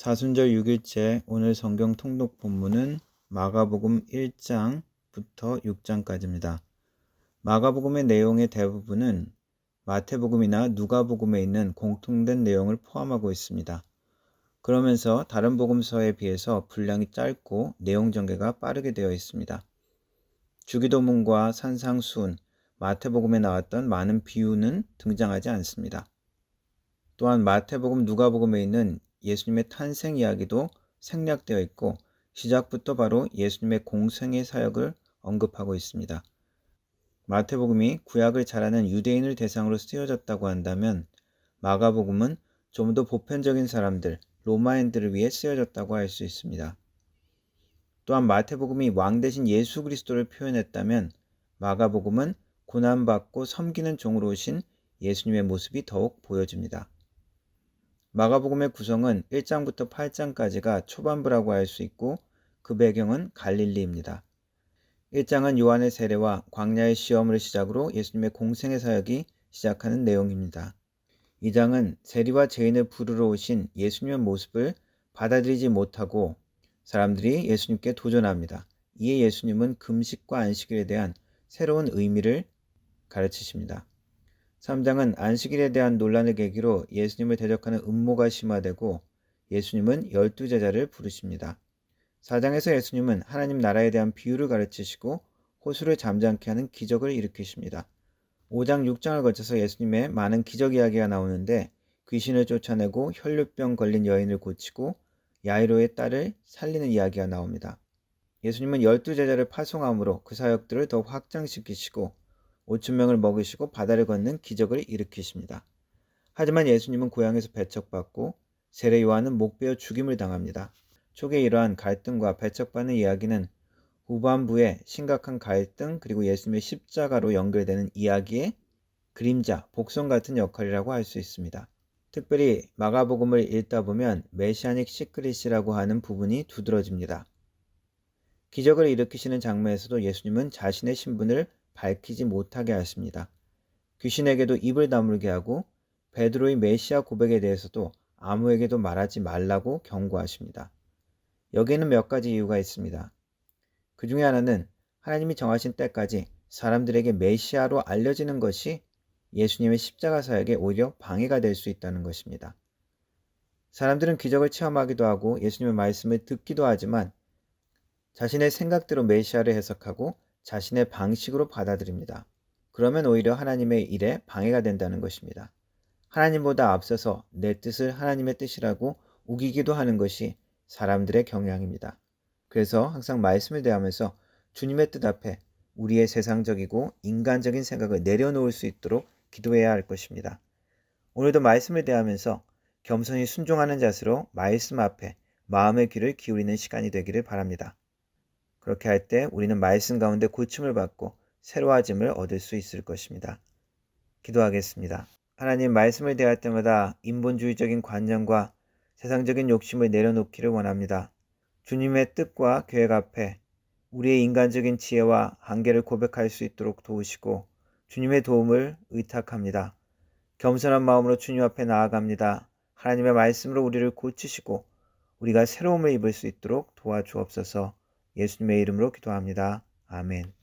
사순절 6일째 오늘 성경 통독 본문은 마가복음 1장부터 6장까지입니다. 마가복음의 내용의 대부분은 마태복음이나 누가복음에 있는 공통된 내용을 포함하고 있습니다. 그러면서 다른 복음서에 비해서 분량이 짧고 내용 전개가 빠르게 되어 있습니다. 주기도문과 산상수훈, 마태복음에 나왔던 많은 비유는 등장하지 않습니다. 또한 마태복음, 누가복음에 있는 예수님의 탄생 이야기도 생략되어 있고 시작부터 바로 예수님의 공생의 사역을 언급하고 있습니다. 마태복음이 구약을 잘 아는 유대인을 대상으로 쓰여졌다고 한다면 마가복음은 좀 더 보편적인 사람들, 로마인들을 위해 쓰여졌다고 할 수 있습니다. 또한 마태복음이 왕 대신 예수 그리스도를 표현했다면 마가복음은 고난받고 섬기는 종으로 오신 예수님의 모습이 더욱 보여집니다. 마가복음의 구성은 1장부터 8장까지가 초반부라고 할 수 있고 그 배경은 갈릴리입니다. 1장은 요한의 세례와 광야의 시험을 시작으로 예수님의 공생의 사역이 시작하는 내용입니다. 2장은 세리와 죄인을 부르러 오신 예수님의 모습을 받아들이지 못하고 사람들이 예수님께 도전합니다. 이에 예수님은 금식과 안식일에 대한 새로운 의미를 가르치십니다. 3장은 안식일에 대한 논란을 계기로 예수님을 대적하는 음모가 심화되고 예수님은 12제자를 부르십니다. 4장에서 예수님은 하나님 나라에 대한 비유를 가르치시고 호수를 잠잠케 하는 기적을 일으키십니다. 5장, 6장을 거쳐서 예수님의 많은 기적 이야기가 나오는데 귀신을 쫓아내고 혈루병 걸린 여인을 고치고 야이로의 딸을 살리는 이야기가 나옵니다. 예수님은 12제자를 파송함으로 그 사역들을 더 확장시키시고 5,000명을 먹이시고 바다를 걷는 기적을 일으키십니다. 하지만 예수님은 고향에서 배척받고 세례 요한은 목베어 죽임을 당합니다. 초기에 이러한 갈등과 배척받는 이야기는 후반부에 심각한 갈등 그리고 예수님의 십자가로 연결되는 이야기의 그림자, 복선 같은 역할이라고 할 수 있습니다. 특별히 마가복음을 읽다 보면 메시아닉 시크릿이라고 하는 부분이 두드러집니다. 기적을 일으키시는 장면에서도 예수님은 자신의 신분을 밝히지 못하게 하십니다. 귀신에게도 입을 다물게 하고 베드로의 메시아 고백에 대해서도 아무에게도 말하지 말라고 경고하십니다. 여기에는 몇 가지 이유가 있습니다. 그 중에 하나는 하나님이 정하신 때까지 사람들에게 메시아로 알려지는 것이 예수님의 십자가 사역에 오히려 방해가 될 수 있다는 것입니다. 사람들은 기적을 체험하기도 하고 예수님의 말씀을 듣기도 하지만 자신의 생각대로 메시아를 해석하고 자신의 방식으로 받아들입니다. 그러면 오히려 하나님의 일에 방해가 된다는 것입니다. 하나님보다 앞서서 내 뜻을 하나님의 뜻이라고 우기기도 하는 것이 사람들의 경향입니다. 그래서 항상 말씀을 대하면서 주님의 뜻 앞에 우리의 세상적이고 인간적인 생각을 내려놓을 수 있도록 기도해야 할 것입니다. 오늘도 말씀을 대하면서 겸손히 순종하는 자세로 말씀 앞에 마음의 귀를 기울이는 시간이 되기를 바랍니다. 그렇게 할 때 우리는 말씀 가운데 고침을 받고 새로워짐을 얻을 수 있을 것입니다. 기도하겠습니다. 하나님, 말씀을 대할 때마다 인본주의적인 관념과 세상적인 욕심을 내려놓기를 원합니다. 주님의 뜻과 계획 앞에 우리의 인간적인 지혜와 한계를 고백할 수 있도록 도우시고 주님의 도움을 의탁합니다. 겸손한 마음으로 주님 앞에 나아갑니다. 하나님의 말씀으로 우리를 고치시고 우리가 새로움을 입을 수 있도록 도와주옵소서. 예수님의 이름으로 기도합니다. 아멘.